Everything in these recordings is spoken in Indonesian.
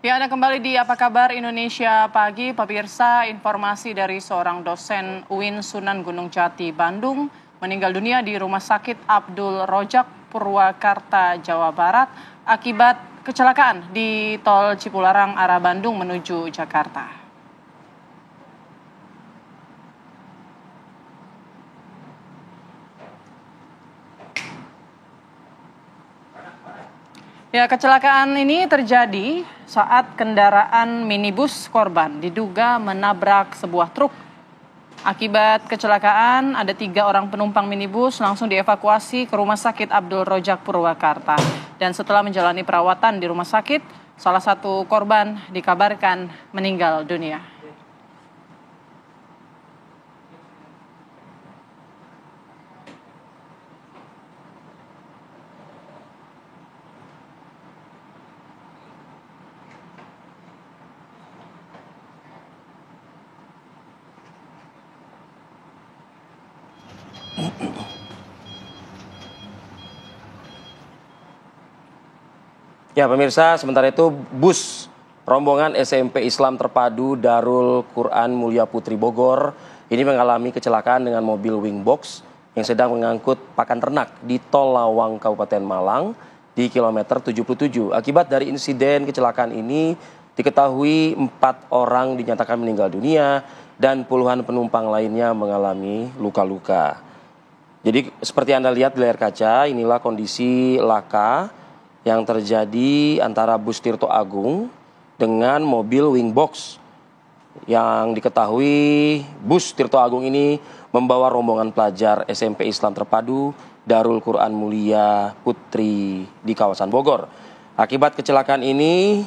Ya, Anda kembali di Apa Kabar Indonesia Pagi. Pemirsa, informasi dari seorang dosen UIN Sunan Gunung Jati, Bandung, meninggal dunia di Rumah Sakit Abdul Rojak, Purwakarta, Jawa Barat, akibat kecelakaan di Tol Cipularang arah Bandung menuju Jakarta. Ya, kecelakaan ini terjadi saat kendaraan minibus korban diduga menabrak sebuah truk. Akibat kecelakaan, ada 3 orang penumpang minibus langsung dievakuasi ke Rumah Sakit Abdul Rojak, Purwakarta. Dan setelah menjalani perawatan di rumah sakit, salah satu korban dikabarkan meninggal dunia. Ya pemirsa, sementara itu bus rombongan SMP Islam Terpadu Darul Quran Mulia Putri Bogor ini mengalami kecelakaan dengan mobil wingbox yang sedang mengangkut pakan ternak di Tol Lawang Kabupaten Malang di kilometer 77. Akibat dari insiden kecelakaan ini diketahui 4 orang dinyatakan meninggal dunia dan puluhan penumpang lainnya mengalami luka-luka. Jadi seperti Anda lihat di layar kaca, inilah kondisi laka yang terjadi antara bus Tirto Agung dengan mobil wingbox. Yang diketahui bus Tirto Agung ini membawa rombongan pelajar SMP Islam Terpadu Darul Quran Mulia Putri di kawasan Bogor. Akibat kecelakaan ini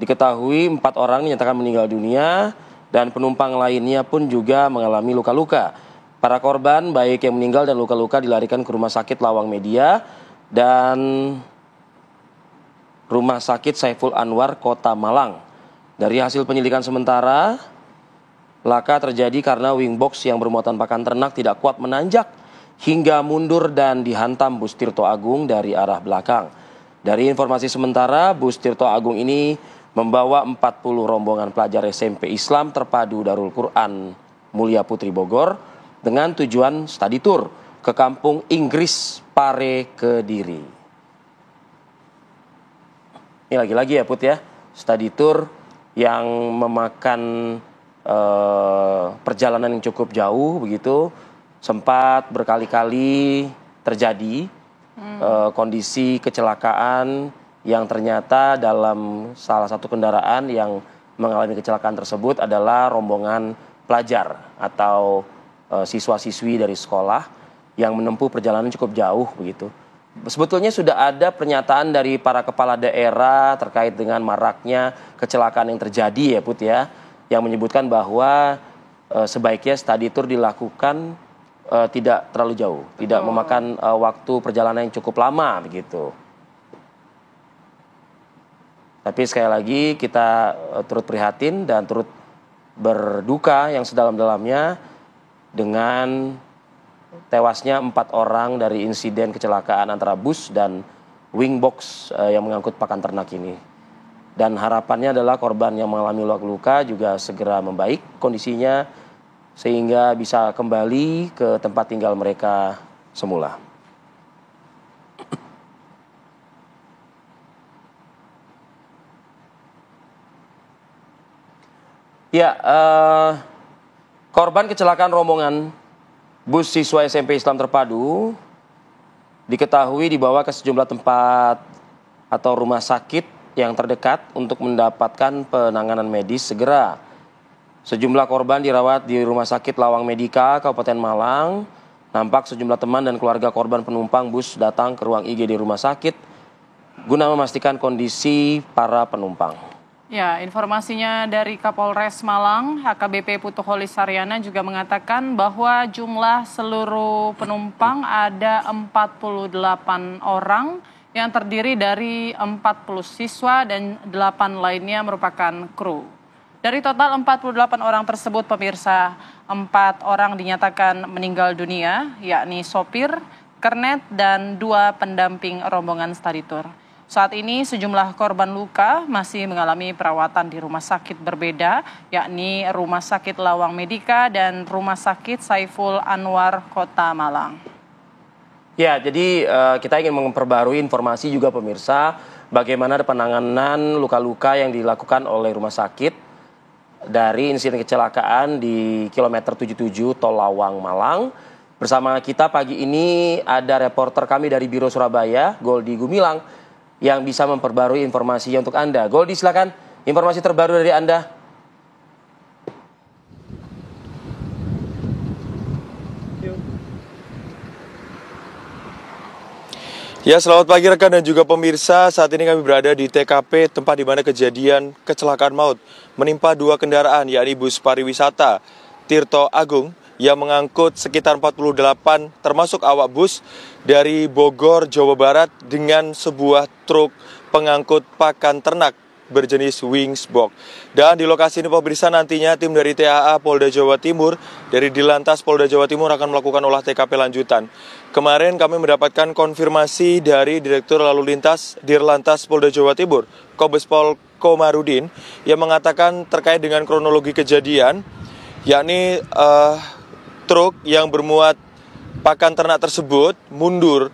diketahui 4 orang dinyatakan meninggal dunia dan penumpang lainnya pun juga mengalami luka-luka. Para korban baik yang meninggal dan luka-luka dilarikan ke Rumah Sakit Lawang Media dan Rumah Sakit Saiful Anwar Kota Malang. Dari hasil penyelidikan sementara, laka terjadi karena wingbox yang bermuatan pakan ternak tidak kuat menanjak hingga mundur dan dihantam bus Tirto Agung dari arah belakang. Dari informasi sementara, bus Tirto Agung ini membawa 40 rombongan pelajar SMP Islam Terpadu Darul Quran Mulia Putri Bogor dengan tujuan study tour ke Kampung Inggris Pare, Kediri. Ini lagi-lagi ya Put ya, study tour yang memakan perjalanan yang cukup jauh begitu, sempat berkali-kali terjadi kondisi kecelakaan yang ternyata dalam salah satu kendaraan yang mengalami kecelakaan tersebut adalah rombongan pelajar atau siswa-siswi dari sekolah yang menempuh perjalanan cukup jauh begitu. Sebetulnya sudah ada pernyataan dari para kepala daerah terkait dengan maraknya kecelakaan yang terjadi ya Put ya, yang menyebutkan bahwa sebaiknya study tour dilakukan tidak terlalu jauh, tidak memakan waktu perjalanan yang cukup lama begitu. Tapi sekali lagi kita turut prihatin dan turut berduka yang sedalam-dalamnya dengan tewasnya 4 orang dari insiden kecelakaan antara bus dan wingbox yang mengangkut pakan ternak ini. Dan harapannya adalah korban yang mengalami luka-luka juga segera membaik kondisinya sehingga bisa kembali ke tempat tinggal mereka semula. Ya, korban kecelakaan rombongan bus siswa SMP Islam Terpadu diketahui dibawa ke sejumlah tempat atau rumah sakit yang terdekat untuk mendapatkan penanganan medis segera. Sejumlah korban dirawat di Rumah Sakit Lawang Medika, Kabupaten Malang. Nampak sejumlah teman dan keluarga korban penumpang bus datang ke ruang IGD rumah sakit guna memastikan kondisi para penumpang. Ya, informasinya dari Kapolres Malang, HKBP Putu Holis Saryana juga mengatakan bahwa jumlah seluruh penumpang ada 48 orang yang terdiri dari 40 siswa dan 8 lainnya merupakan kru. Dari total 48 orang tersebut pemirsa, 4 orang dinyatakan meninggal dunia, yakni sopir, kernet, dan 2 pendamping rombongan study tour. Saat ini sejumlah korban luka masih mengalami perawatan di rumah sakit berbeda, yakni Rumah Sakit Lawang Medika dan Rumah Sakit Saiful Anwar Kota Malang. Ya, jadi kita ingin memperbarui informasi juga pemirsa bagaimana penanganan luka-luka yang dilakukan oleh rumah sakit dari insiden kecelakaan di kilometer 77 Tol Lawang Malang. Bersama kita pagi ini ada reporter kami dari Biro Surabaya, Goldi Gumilang, yang bisa memperbarui informasinya untuk Anda. Goldi, silakan informasi terbaru dari Anda. Ya, selamat pagi rekan dan juga pemirsa. Saat ini kami berada di TKP, tempat di mana kejadian kecelakaan maut menimpa dua kendaraan, yakni bus pariwisata Tirto Agung yang mengangkut sekitar 48 termasuk awak bus dari Bogor, Jawa Barat dengan sebuah truk pengangkut pakan ternak berjenis Wings Box. Dan di lokasi ini pemirsa nantinya tim dari TAA Polda Jawa Timur dari Dilantas Polda Jawa Timur akan melakukan olah TKP lanjutan. Kemarin kami mendapatkan konfirmasi dari Direktur Lalu Lintas Dirlantas Polda Jawa Timur, Kombes Pol Komarudin, yang mengatakan terkait dengan kronologi kejadian, yakni truk yang bermuat pakan ternak tersebut mundur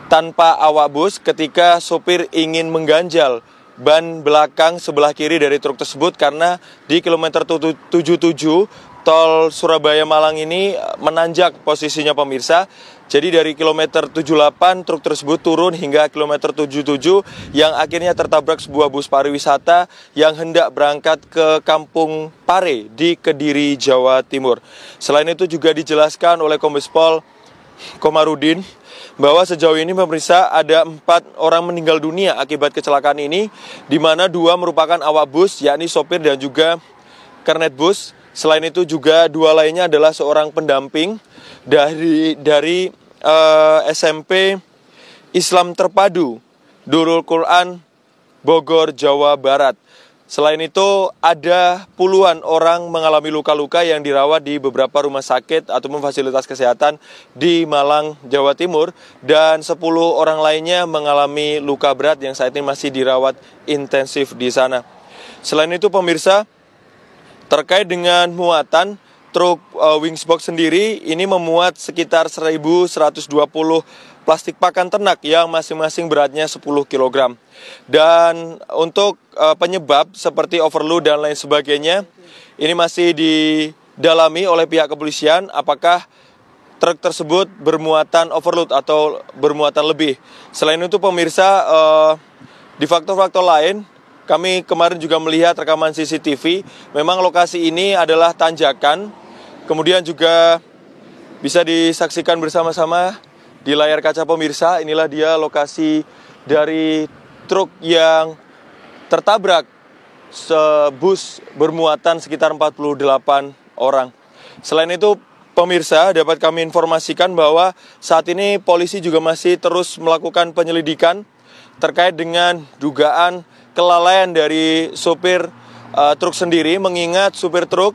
tanpa awak bus ketika sopir ingin mengganjal ban belakang sebelah kiri dari truk tersebut, karena di kilometer 77 tol Surabaya Malang ini menanjak posisinya pemirsa. Jadi dari kilometer 78 truk tersebut turun hingga kilometer 77 yang akhirnya tertabrak sebuah bus pariwisata yang hendak berangkat ke Kampung Pare di Kediri, Jawa Timur. Selain itu juga dijelaskan oleh Kombes Pol Komarudin bahwa sejauh ini pemirsa ada 4 orang meninggal dunia akibat kecelakaan ini, di mana 2 merupakan awak bus, yakni sopir dan juga kernet bus. Selain itu juga 2 lainnya adalah seorang pendamping dari SMP Islam Terpadu Nurul Quran Bogor, Jawa Barat. Selain itu ada puluhan orang mengalami luka-luka yang dirawat di beberapa rumah sakit ataupun fasilitas kesehatan di Malang, Jawa Timur, dan 10 orang lainnya mengalami luka berat yang saat ini masih dirawat intensif di sana. Selain itu pemirsa, terkait dengan muatan, truk Wings Box sendiri ini memuat sekitar 1.120 plastik pakan ternak yang masing-masing beratnya 10 kg. Dan untuk penyebab seperti overload dan lain sebagainya, ini masih didalami oleh pihak kepolisian apakah truk tersebut bermuatan overload atau bermuatan lebih. Selain itu pemirsa, di faktor-faktor lain, kami kemarin juga melihat rekaman CCTV, memang lokasi ini adalah tanjakan, kemudian juga bisa disaksikan bersama-sama di layar kaca pemirsa. Inilah dia lokasi dari truk yang tertabrak bus bermuatan sekitar 48 orang. Selain itu pemirsa, dapat kami informasikan bahwa saat ini polisi juga masih terus melakukan penyelidikan terkait dengan dugaan kelalaian dari sopir truk sendiri, mengingat supir truk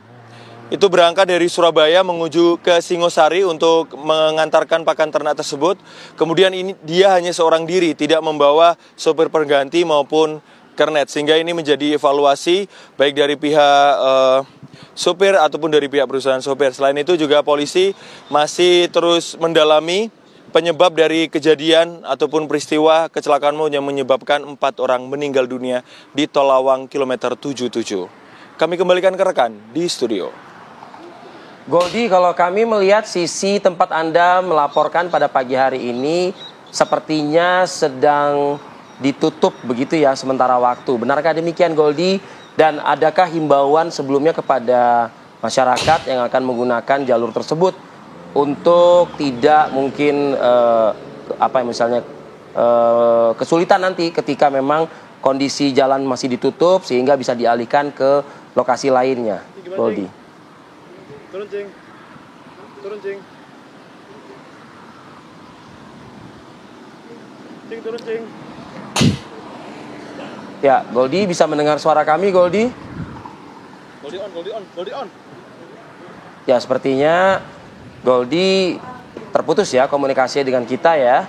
itu berangkat dari Surabaya menuju ke Singosari untuk mengantarkan pakan ternak tersebut. Kemudian ini dia hanya seorang diri, tidak membawa sopir pengganti maupun kernet, sehingga ini menjadi evaluasi baik dari pihak sopir ataupun dari pihak perusahaan sopir. Selain itu juga polisi masih terus mendalami penyebab dari kejadian ataupun peristiwa kecelakaan maut yang menyebabkan 4 orang meninggal dunia di Tol Lawang kilometer 77. Kami kembalikan ke rekan di studio. Goldi, kalau kami melihat sisi tempat Anda melaporkan pada pagi hari ini sepertinya sedang ditutup begitu ya sementara waktu. Benarkah demikian Goldi? Dan adakah himbauan sebelumnya kepada masyarakat yang akan menggunakan jalur tersebut untuk tidak mungkin kesulitan nanti ketika memang kondisi jalan masih ditutup sehingga bisa dialihkan ke lokasi lainnya, Goldi? Turun cing, turun cing, turun cing. Ya, Goldi bisa mendengar suara kami, Goldi? Goldi on. Ya, sepertinya Goldi terputus ya komunikasinya dengan kita ya.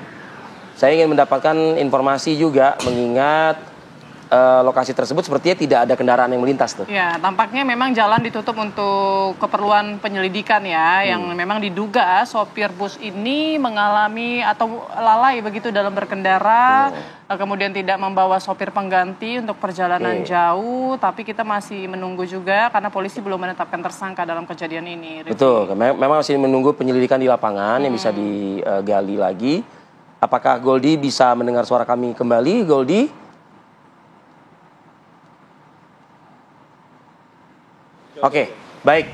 saya ingin mendapatkan informasi juga mengingat lokasi tersebut sepertinya tidak ada kendaraan yang melintas tuh. Ya, tampaknya memang jalan ditutup untuk keperluan penyelidikan ya, yang memang diduga sopir bus ini mengalami atau lalai begitu dalam berkendara, kemudian tidak membawa sopir pengganti untuk perjalanan jauh, tapi kita masih menunggu juga karena polisi belum menetapkan tersangka dalam kejadian ini. Rizky. Betul, memang masih menunggu penyelidikan di lapangan yang bisa digali lagi. Apakah Goldi bisa mendengar suara kami kembali, Goldi? Oke, baik.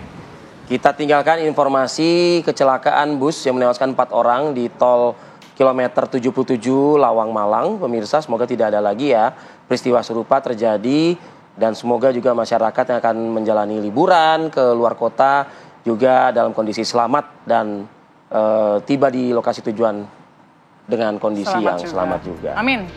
Kita tinggalkan informasi kecelakaan bus yang menewaskan 4 orang di tol kilometer 77 Lawang Malang. Pemirsa, semoga tidak ada lagi ya peristiwa serupa terjadi. Dan semoga juga masyarakat yang akan menjalani liburan ke luar kota juga dalam kondisi selamat dan tiba di lokasi tujuan dengan kondisi yang selamat juga. Amin.